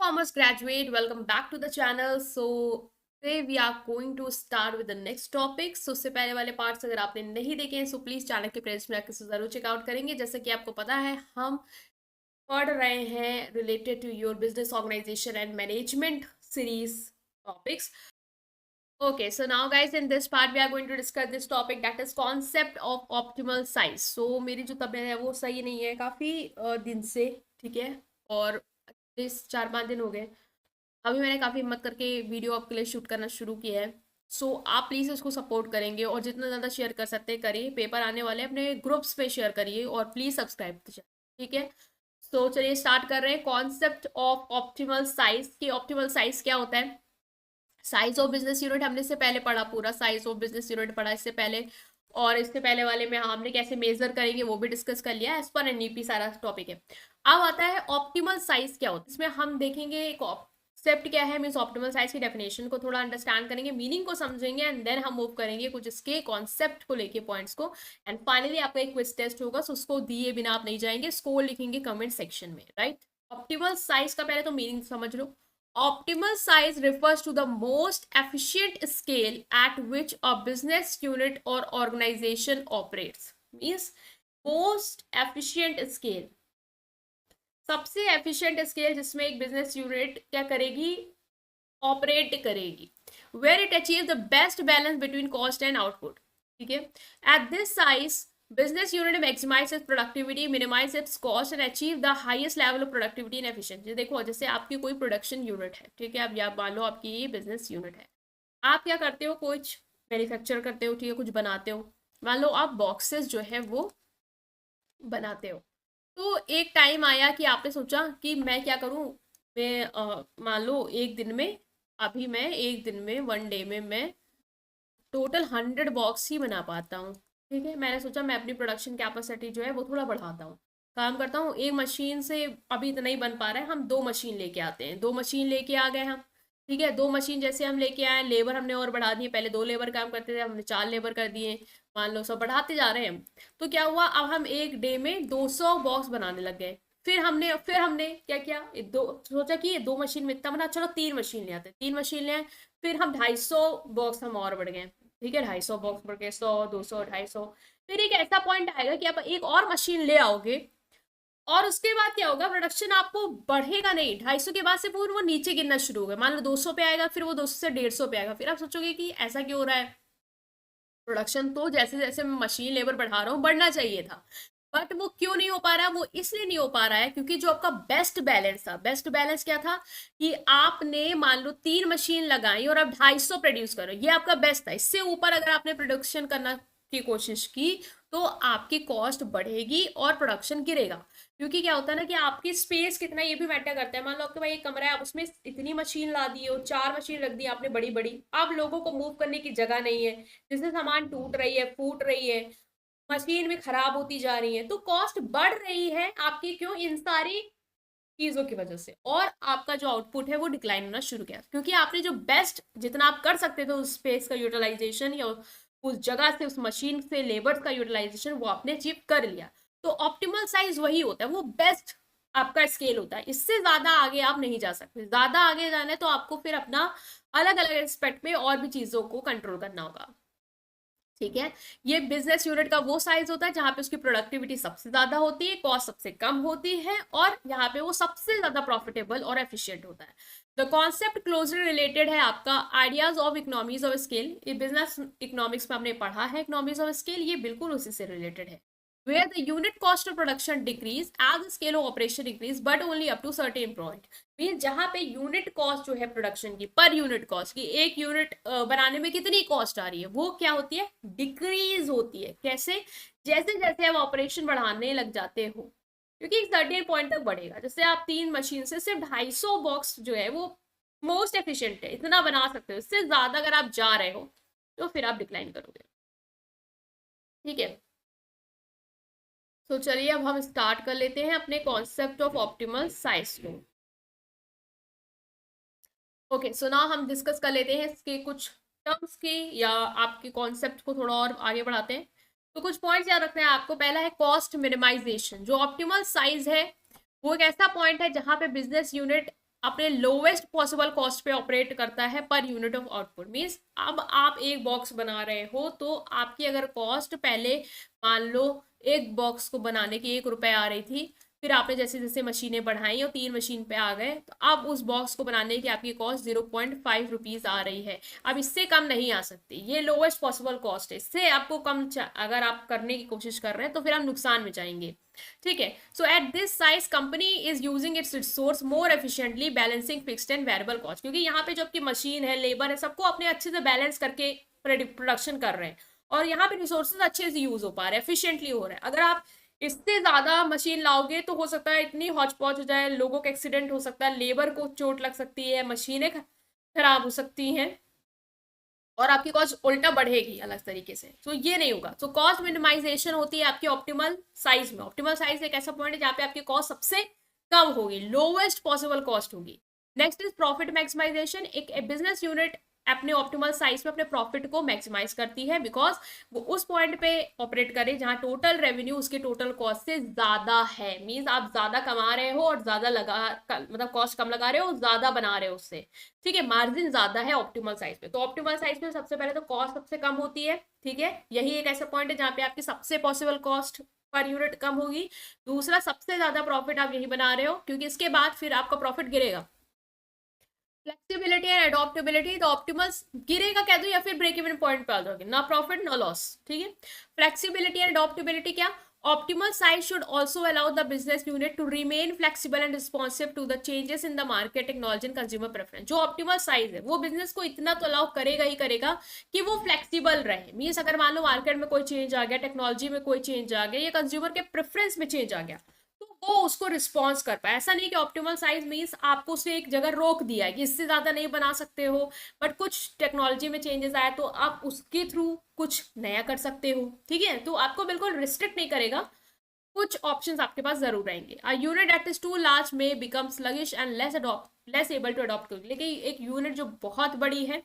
Commerce graduate, welcome back to the channel. So today we are going to start with the next topic. So उससे पहले वाले parts अगर आपने नहीं देखे हैं, so प्लीज चैनल के प्लेलिस्ट में आकर जरूर चेकआउट करेंगे. जैसे कि आपको पता है, हम पढ़ रहे हैं related to your business organisation and management series topics. Okay, so now guys, in this part we are going to discuss this topic, that is concept of optimal size. So मेरी जो तबीयत है वो सही नहीं है काफ़ी दिन से, ठीक है, और इस 4-5 दिन हो गए. अभी मैंने काफ़ी हिम्मत करके वीडियो आपके लिए शूट करना शुरू किया है. सो आप प्लीज़ इसको सपोर्ट करेंगे और जितना ज़्यादा शेयर कर सकते हैं करिए. पेपर आने वाले हैं, अपने ग्रुप्स पे शेयर करिए और प्लीज़ सब्सक्राइब कीजिए, ठीक है. सो चलिए स्टार्ट कर रहे हैं. Concept of optimal size. की ऑप्टिमल साइज क्या होता है? साइज ऑफ बिजनेस यूनिट हमने इससे पहले पढ़ा, पूरा साइज ऑफ बिजनेस यूनिट पढ़ा इससे पहले, और इससे पहले वाले में हमने कैसे मेजर करेंगे वो भी डिस्कस कर लिया. एज पर एनईपी सारा टॉपिक है. अब आता है ऑप्टिमल साइज क्या होता है. इसमें हम देखेंगे कॉन्सेप्ट क्या है, मीन्स ऑप्टिमल साइज की डेफिनेशन को थोड़ा अंडरस्टैंड करेंगे, मीनिंग को समझेंगे, एंड देन हम मूव करेंगे कुछ इसके कॉन्सेप्ट को लेके पॉइंट्स को. एंड फाइनली आपका एक क्विज टेस्ट होगा, सो उसको दिए बिना आप नहीं जाएंगे, स्कोर लिखेंगे कमेंट सेक्शन में, राइट. ऑप्टिमल साइज का पहले तो मीनिंग समझ लो. Optimal size refers to the most efficient scale at which a business unit or organization operates. Means most efficient scale, सबसे efficient scale जिसमें एक business unit क्या करेगी, ऑपरेट करेगी, where it achieves the best balance between cost and output. ठीक है. At this size, business unit maximize its productivity, minimize its cost and achieve the highest level of productivity and efficiency. देखो, जैसे आपकी कोई production unit है, ठीक है, अब या मान लो आपकी ये बिजनेस यूनिट है. आप क्या करते हो, कुछ मैन्युफैक्चर करते हो, ठीक है, कुछ बनाते हो. मान लो आप बॉक्सेस जो है वो बनाते हो. तो एक टाइम आया कि आपने सोचा कि मैं क्या करूं, मैं मान लो एक दिन में, अभी मैं एक दिन में 1 डे में मैं टोटल 100 बॉक्स ही बना पाता हूँ. ठीक है, मैंने सोचा मैं अपनी प्रोडक्शन कैपेसिटी जो है वो थोड़ा बढ़ाता हूँ, काम करता हूँ. एक मशीन से अभी इतना ही बन पा रहा है, हम 2 मशीन लेके आते हैं. 2 मशीन लेके आ गए हम, ठीक है. 2 मशीन जैसे हम लेके आए, लेबर हमने और बढ़ा दिए. पहले 2 लेबर काम करते थे, हमने 4 लेबर कर दिए. मान लो सब बढ़ाते जा रहे हैं हम. तो क्या हुआ, अब हम एक डे में 200 बॉक्स बनाने लग गए. फिर हमने क्या किया, सोचा कि ये 2 मशीन में इतना बना, चलो 3 मशीन ले आते हैं. 3 मशीन ले आए. फिर हम 250 बॉक्स हम और बढ़ गए, ठीक है. 250 बॉक्स बढ़ गए, 100, 200, 250. फिर एक ऐसा पॉइंट आएगा कि आप एक और मशीन ले आओगे, और उसके बाद क्या होगा, प्रोडक्शन आपको बढ़ेगा नहीं. 250 के बाद से फिर वो नीचे गिरना शुरू होगा. मान लो 200 पे आएगा, फिर वो 200 से 150 पे आएगा. फिर आप सोचोगे कि ऐसा क्यों हो रहा है, प्रोडक्शन तो जैसे जैसे मैं मशीन लेबर बढ़ा रहा हूँ बढ़ना चाहिए था, बट वो क्यों नहीं हो पा रहा है. वो इसलिए नहीं हो पा रहा है क्योंकि जो आपका बेस्ट बैलेंस था, बेस्ट बैलेंस क्या था कि आपने मान लो 3 मशीन लगाई और अब 250 प्रोड्यूस करो, ये आपका बेस्ट था. इससे ऊपर अगर आपने प्रोडक्शन करना की कोशिश की तो आपकी कॉस्ट बढ़ेगी और प्रोडक्शन गिरेगा. क्योंकि क्या होता है ना कि आपकी स्पेस कितना ये भी मैटर करता है. मान लो आपके भाई एक कमरा है, आप उसमें इतनी मशीन ला दी हो, 4 मशीन रख दी आपने बड़ी बड़ी, अब लोगों को मूव करने की जगह नहीं है, जिससे सामान टूट रही है, फूट रही है, मशीन में खराब होती जा रही है, तो कॉस्ट बढ़ रही है आपकी. क्यों? इन सारी चीजों की वजह से. और आपका जो आउटपुट है वो डिक्लाइन होना शुरू किया, क्योंकि आपने जो बेस्ट जितना आप कर सकते थे उस स्पेस का यूटिलाइजेशन या उस जगह से, उस मशीन से लेबर का यूटिलाइजेशन वो आपने अचीव कर लिया. तो ऑप्टिमल साइज वही होता है, वो बेस्ट आपका स्केल होता है. इससे ज्यादा आगे आप नहीं जा सकते. ज्यादा आगे जाना है तो आपको फिर अपना अलग अलग एस्पेक्ट में और भी चीजों को कंट्रोल करना होगा, ठीक है. ये बिजनेस यूनिट का वो साइज होता है जहां पे उसकी प्रोडक्टिविटी सबसे ज्यादा होती है, कॉस्ट सबसे कम होती है, और यहाँ पे वो सबसे ज्यादा प्रॉफिटेबल और एफिशिएंट होता है. द कॉन्सेप्ट क्लोजली रिलेटेड है आपका ideas of economies of scale. ये बिजनेस इकोनॉमिक्स में हमने पढ़ा है इकोनॉमीज ऑफ स्केल, ये बिल्कुल उसी से रिलेटेड है. where the unit cost of production decrease as the scale of operation increase but only up to certain point. Mean जहां पे यूनिट कॉस्ट जो है प्रोडक्शन की, पर यूनिट कॉस्ट की, एक यूनिट बनाने में कितनी कॉस्ट आ रही है, वो क्या होती है, डिक्रीज होती है. कैसे? जैसे जैसे आप ऑपरेशन बढ़ाने लग जाते हो, क्योंकि एक सर्टेन पॉइंट तक बढ़ेगा. जैसे आप 3 मशीन से सिर्फ 250 बॉक्स जो है वो मोस्ट एफिशिएंट है, इतना बना सकते हो. इससे ज्यादा अगर आप जा रहे हो तो फिर आप डिक्लाइन करोगे, ठीक है. तो चलिए अब हम स्टार्ट कर लेते हैं अपने कॉन्सेप्ट ऑफ ऑप्टिमल साइज को. ओके, सो नाउ हम डिस्कस कर लेते हैं इसके कुछ टर्म्स की, या आपके कॉन्सेप्ट को थोड़ा और आगे बढ़ाते हैं. तो कुछ पॉइंट्स याद रखना है आपको. पहला है कॉस्ट मिनिमाइजेशन. जो ऑप्टिमल साइज है वो एक ऐसा पॉइंट है जहां पे बिजनेस यूनिट अपने लोवेस्ट पॉसिबल कॉस्ट पे ऑपरेट करता है per unit of output. Means अब आप एक बॉक्स बना रहे हो तो आपकी अगर कॉस्ट पहले मान लो एक बॉक्स को बनाने की 1 रुपए आ रही थी, फिर आपने जैसे जैसे मशीनें बढ़ाई और 3 मशीन पे आ गए, तो अब उस बॉक्स को बनाने की आपकी कॉस्ट 0.5 रुपीज आ रही है। अब इससे कम नहीं आ सकती, ये लोवेस्ट पॉसिबल कॉस्ट है। इससे आपको कम अगर आप करने की कोशिश कर रहे हैं तो फिर आप नुकसान में जाएंगे। ठीक है, so at this size company is using its resource more efficiently, balancing fixed and variable cost. क्योंकि यहाँ पे जो आपकी मशीन है, लेबर है, सबको अपने अच्छे से बैलेंस करके प्रोडक्शन कर रहे हैं और यहाँ पे रिसोर्सेज अच्छे से यूज हो पा रहे हैं, एफिशिएंटली हो रहा है। अगर आप इससे ज्यादा मशीन लाओगे तो हो सकता है इतनी हौच पौच हो जाए, लोगों का एक्सीडेंट हो सकता है, लेबर को चोट लग सकती है, मशीनें खराब हो सकती हैं और आपकी कॉस्ट उल्टा बढ़ेगी अलग तरीके से। तो ये नहीं होगा। तो कॉस्ट मिनिमाइजेशन होती है आपकी ऑप्टिमल साइज में। ऑप्टिमल साइज एक ऐसा पॉइंट है जहाँ पे आपकी कॉस्ट सबसे कम होगी, लोवेस्ट पॉसिबल कॉस्ट होगी। Next is profit maximisation. एक बिजनेस यूनिट अपने ऑप्टिमल साइज में अपने प्रॉफिट को मैक्सिमाइज करती है, बिकॉज वो उस पॉइंट पे ऑपरेट करे जहां टोटल रेवेन्यू उसके टोटल कॉस्ट से ज्यादा है। मीन्स आप ज्यादा कमा रहे हो और ज्यादा मतलब कॉस्ट कम लगा रहे हो, ज्यादा बना रहे हो उससे। ठीक है, मार्जिन ज्यादा है ऑप्टिमल साइज पे। तो ऑप्टिमल साइज पे सबसे पहले तो कॉस्ट सबसे कम होती है। ठीक है, यही एक ऐसा पॉइंट है जहाँ पे आपकी सबसे पॉसिबल कॉस्ट पर यूनिट कम होगी। दूसरा, सबसे ज्यादा प्रॉफिट आप यही बना रहे हो, क्योंकि इसके बाद फिर आपका प्रॉफिट गिरेगा। फ्लेक्सिबिलिटी एंड एडॉप्टेबिलिटी, तो ऑप्टिमल गिरेगा कह दो या फिर ब्रेक इवन पॉइंट पे आ जाओगे, ना प्रॉफिट ना लॉस। ठीक है, फ्लेक्सिबिलिटी एंड एडॉप्टेबिलिटी क्या, optimal size should also allow the business unit to remain flexible and responsive to the changes in the market, technology and consumer preference. जो optimal size है वो बिजनेस को इतना तो अलाउ करेगा ही करेगा कि वो फ्लेक्सिबल रहे। मीन्स अगर मान लो मार्केट में कोई चेंज आ गया, टेक्नोलॉजी में कोई चेंज आ गया या कंज्यूमर के प्रेफरेंस में चेंज आ गया, तो वो उसको रिस्पॉन्स कर पाए। ऐसा नहीं कि ऑप्टिमल साइज मीन्स आपको उसे एक जगह रोक दिया है कि इससे ज्यादा नहीं बना सकते हो, बट कुछ टेक्नोलॉजी में चेंजेस आए तो आप उसके थ्रू कुछ नया कर सकते हो। ठीक है, तो आपको बिल्कुल रिस्ट्रिक्ट नहीं करेगा, कुछ ऑप्शंस आपके पास जरूर रहेंगे। A unit that is too large may become sluggish and less able to adopt. लेकिन एक यूनिट जो बहुत बड़ी है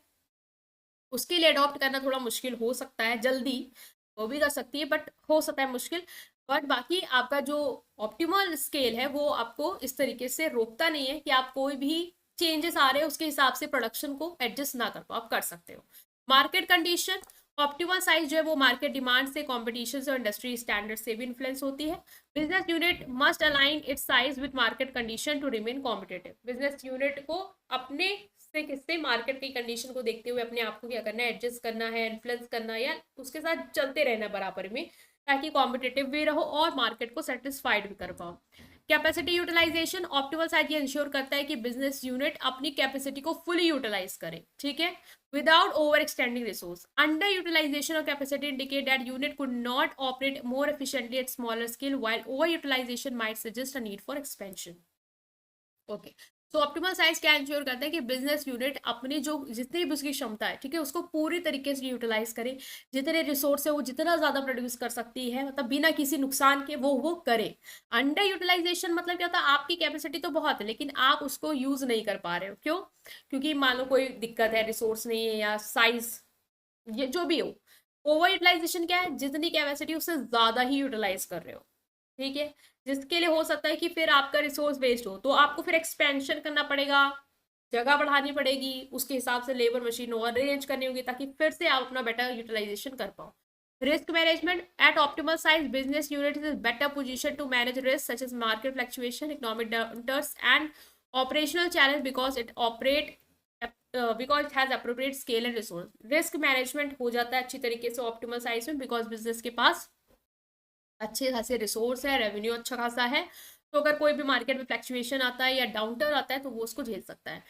उसके लिए अडॉप्ट करना थोड़ा मुश्किल हो सकता है। जल्दी वो भी कर सकती है बट हो सकता है मुश्किल। बट बाकी आपका जो ऑप्टिमल स्केल है वो आपको इस तरीके से रोकता नहीं है कि आप कोई भी चेंजेस आ रहे हैं उसके हिसाब से प्रोडक्शन को एडजस्ट ना कर पाओ, आप कर सकते हो। मार्केट कंडीशन, ऑप्टिमल साइज जो है वो मार्केट डिमांड से, कंपटीशन से और इंडस्ट्री स्टैंडर्ड से भी इन्फ्लुएंस होती है। Business unit must align its size with market condition to remain competitive. Business unit को अपने से किससे मार्केट की कंडीशन को देखते हुए अपने आप को क्या करना है, एडजस्ट करना है, इन्फ्लुएंस करना है या उसके साथ चलते रहना बराबर में, ताकि कॉम्पिटेटिव भी रहो और मार्केट को सेटिस्फाइड भी कर पाओ। कैपेसिटी यूटिलाइजेशन, ऑप्टिमल साइज ये इंश्योर करता है कि बिजनेस यूनिट अपनी कैपेसिटी को फुली यूटिलाइज करे। ठीक है, without over extending resource. Under utilisation of capacity indicate that unit could not operate more efficiently at smaller scale, while over utilisation might suggest a need for expansion. Okay, तो optimal size क्या ensure करता है कि business unit अपनी जो जितनी भी उसकी क्षमता है, ठीक है, उसको पूरी तरीके से यूटिलाइज करे। जितने रिसोर्स है वो जितना ज्यादा प्रोड्यूस कर सकती है, मतलब बिना किसी नुकसान के वो करे। अंडर यूटिलाइजेशन मतलब क्या होता है, आपकी कैपेसिटी तो बहुत है लेकिन आप उसको यूज नहीं कर पा रहे हो। क्यों? क्योंकि मान लो कोई दिक्कत है, रिसोर्स नहीं है या साइज, ये जो भी हो। ओवर यूटिलाइजेशन क्या है, जितनी कैपेसिटी उससे ज्यादा ही यूटिलाइज कर रहे हो। ठीक है, जिसके लिए हो सकता है कि फिर आपका रिसोर्स वेस्ट हो, तो आपको फिर एक्सपेंशन करना पड़ेगा, जगह बढ़ानी पड़ेगी, उसके हिसाब से लेबर मशीन और अरेंज करनी होगी ताकि फिर से आप अपना बेटर यूटिलाइजेशन कर पाओ। Risk management, at optimal size business unit is better position to manage risk such as market fluctuation, economic downturns and operational challenge because it has appropriate scale and resource. Risk management हो जाता है अच्छी तरीके से optimal size में, because business के पास अच्छे खासे रिसोर्स है, रेवेन्यू अच्छा खासा है, तो अगर कोई भी मार्केट में फ्लक्चुएशन आता है या डाउनटर्न आता है तो वो उसको झेल सकता है।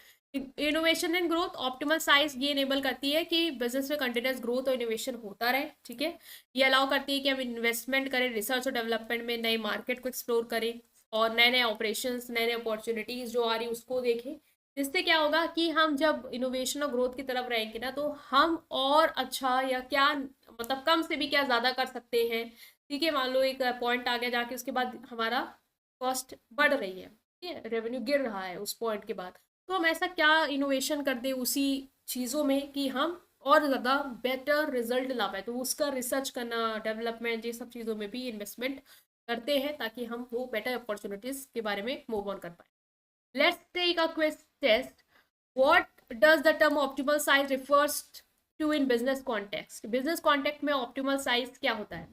Innovation and growth, optimal size ये इनेबल करती है कि बिजनेस में कंटिन्यूस ग्रोथ और इनोवेशन होता रहे। ठीक है, ये अलाउ करती है कि हम इन्वेस्टमेंट करें रिसर्च और डेवलपमेंट में, नए मार्केट को एक्सप्लोर करें और नए नए ऑपरेशन, नए नए अपॉर्चुनिटीज जो आ रही उसको देखें। जिससे क्या होगा कि हम जब इनोवेशन और ग्रोथ की तरफ रहेंगे ना, तो हम और अच्छा या क्या मतलब कम से भी क्या ज्यादा कर सकते हैं। ठीक है, मान लो एक पॉइंट आ गया जाके उसके बाद हमारा कॉस्ट बढ़ रही है, ठीक है, रेवेन्यू गिर रहा है उस पॉइंट के बाद, तो हम ऐसा क्या इनोवेशन कर दे उसी चीज़ों में कि हम और ज़्यादा बेटर रिजल्ट ला पाए। तो उसका रिसर्च करना, डेवलपमेंट, ये सब चीज़ों में भी इन्वेस्टमेंट करते हैं ताकि हम वो बेटर अपॉर्चुनिटीज़ के बारे में मूव ऑन कर पाए। Let's take a quiz test, what does the term optimal size refers to in business context? business context में optimal size क्या होता है?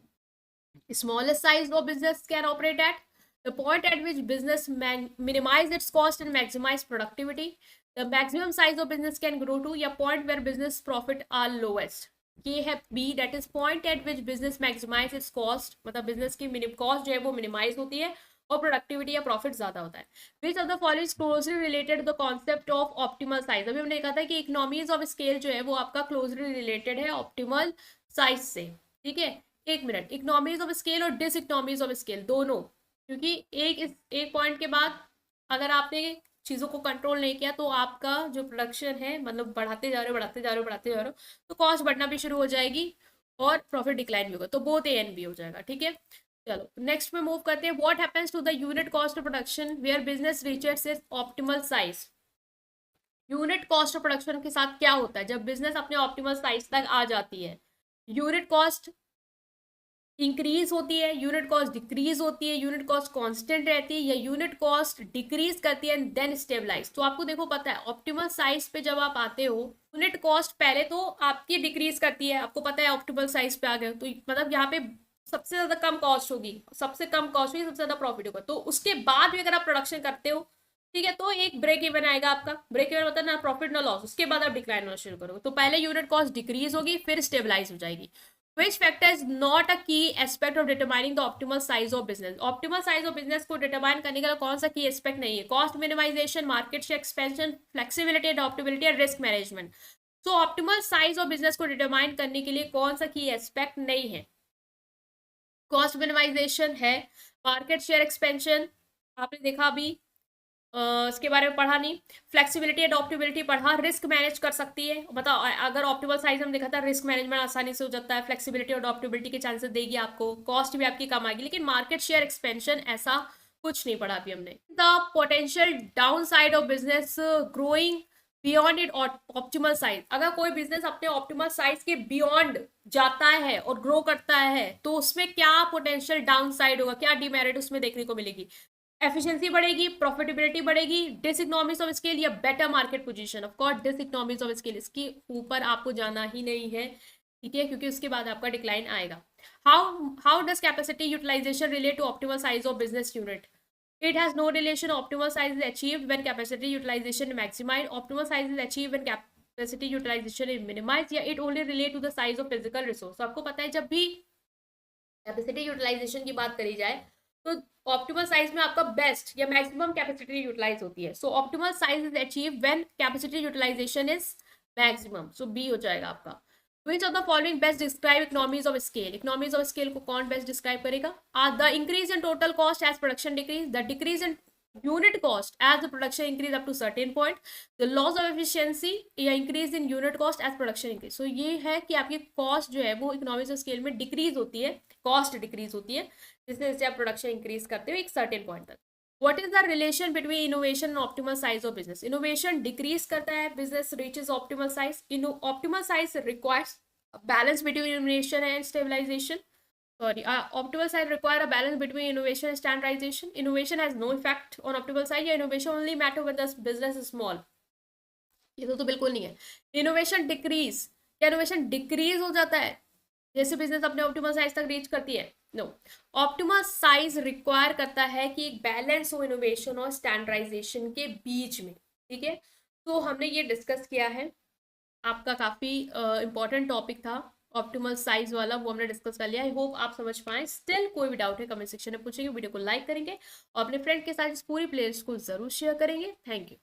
Smallest size of business can operate at, the point at which business minimize its cost and maximize productivity. The maximum size of business can grow to, या point where business profit are lowest. ये है B, that is point at which business maximize its cost, मतलब business की cost जो है वो minimize होती है और प्रोडक्टिविटी या प्रॉफिट ज्यादा होता है. Which of the following closely related the concept of optimal size. अभी हमने कहा था कि इकोनॉमीज ऑफ स्केल जो है वो आपका क्लोजली रिलेटेड है ऑप्टिमल साइज से. ठीक है, एक मिनट. इकोनॉमीज ऑफ स्केल और डिस इकोनॉमीज ऑफ स्केल दोनों, क्योंकि एक पॉइंट के बाद अगर आपने चीज़ों को कंट्रोल नहीं किया तो आपका जो प्रोडक्शन है मतलब बढ़ाते जा रहे हो तो कॉस्ट बढ़ना भी शुरू हो जाएगी और प्रॉफिट डिक्लाइन भी होगा. तो बोथ ए एंड बी हो जाएगा. ठीक है, चलो नेक्स्ट में मूव करते हैं. What happens to the unit cost of production where business reaches its optimal size. Unit cost of production के साथ क्या होता है जब बिजनेस अपने ऑप्टिमल साइज तक आ जाती है? यूनिट कॉस्ट इंक्रीज होती है, यूनिट कॉस्ट डिक्रीज होती है, यूनिट कॉस्ट कांस्टेंट रहती है, या यूनिट कॉस्ट डिक्रीज करती है एंड देन स्टेबलाइज. तो आपको देखो पता है ऑप्टिमल साइज पे जब आप आते हो यूनिट कॉस्ट पहले तो आपकी डिक्रीज करती है. आपको पता है ऑप्टिमल साइज पे आ गए तो मतलब यहाँ पे सबसे ज्यादा कम कॉस्ट होगी, सबसे ज्यादा प्रॉफिट होगा. तो उसके बाद भी अगर आप प्रोडक्शन करते हो, ठीक है, तो एक ब्रेक इवन आएगा आपका. ब्रेक इवन मतलब ना प्रॉफिट ना लॉस. उसके बाद आप डिक्लाइन होना शुरू करोगे. तो पहले यूनिट कॉस्ट डिक्रीज होगी फिर स्टेबलाइज हो जाएगी. Which factor is not a key aspect of determining the optimal size of business? Optimal size of business को determine करने का कौन सा key aspect नहीं है? Cost minimization, market share expansion, flexibility, adaptability and risk management. So optimal size of business को determine करने के लिए कौन सा key aspect नहीं है? Cost minimization है, market share expansion आपने देखा अभी, इसके बारे में पढ़ा नहीं. फ्लेक्सिबिलिटी अडॉप्टेबिलिटी पढ़ा. रिस्क मैनेज कर सकती है, बताओ अगर ऑप्टिमल साइज हम देखा था रिस्क मैनेजमेंट आसानी से हो जाता है. फ्लेक्सिबिलिटी और अडॉप्टेबिलिटी के चांसेस देगी आपको, कॉस्ट भी आपकी कम आएगी. लेकिन मार्केट शेयर एक्सपेंशन ऐसा कुछ नहीं पढ़ा अभी हमने. The potential down side of business growing beyond it optimal size. अगर कोई बिजनेस अपने ऑप्टिमल साइज के बियॉन्ड जाता है और ग्रो करता है तो उसमें क्या पोटेंशियल डाउन साइड होगा, क्या डिमेरिट उसमें देखने को मिलेगी? एफिशिएंसी बढ़ेगी, प्रॉफिटेबिलिटी बढ़ेगी, डिसइकोनॉमिक्स ऑफ स्केल या better market position. Of course diseconomics of scale, इसके ऊपर आपको जाना ही नहीं है. ठीक है, क्योंकि उसके बाद आपका डिक्लाइन आएगा. How does capacity utilisation relate to optimal size of business unit? It has no relation. Optimal size is achieved when capacity utilization is maximized. Optimal size is achieved when capacity utilization is minimized. या it only relate to the size of physical resource. आपको पता है जब भी capacity utilisation की बात करी जाए तो ऑप्टिमल साइज में आपका बेस्ट या मैक्सिमम कैपेसिटी यूटिलाइज होती है. So optimal size is achieve when capacity utilization is maximum. So B हो जाएगा आपका. Which of the following best describe economies of scale? Economies of scale को कौन best describe करेगा? The increase in total cost as production decrease, the decrease in unit cost as the production increase up to certain point, the loss of efficiency या increase in unit cost as production increase. So ये है कि आपकी cost जो है वो economies of scale में decrease होती है, cost decrease होती है जिससे जैसे आप production increase करते हो एक certain point तक. What is the relation between innovation and optimal size of business? Innovation decrease करता है, business reaches optimal size. Optimal size requires a balance between innovation and stabilization. Optimal size require a balance between innovation and standardization. Innovation has no effect on optimal size. या innovation only matter when the business is small. ये तो बिल्कुल नहीं है. Innovation decrease, क्या innovation decrease हो जाता है जैसे बिजनेस अपने ऑप्टिमल साइज तक रीच करती है? नो. ऑप्टिमल साइज रिक्वायर करता है कि एक बैलेंस हो इनोवेशन और स्टैंडर्डाइजेशन के बीच में. ठीक है, तो हमने ये डिस्कस किया है. आपका काफ़ी इंपॉर्टेंट टॉपिक था ऑप्टिमल साइज वाला, वो हमने डिस्कस कर लिया. आई होप आप समझ पाए. स्टिल कोई भी डाउट है कमेंट सेक्शन में पूछेंगे, वीडियो को लाइक करेंगे और अपने फ्रेंड के साथ इस पूरी प्लेलिस्ट को जरूर शेयर करेंगे. Thank you.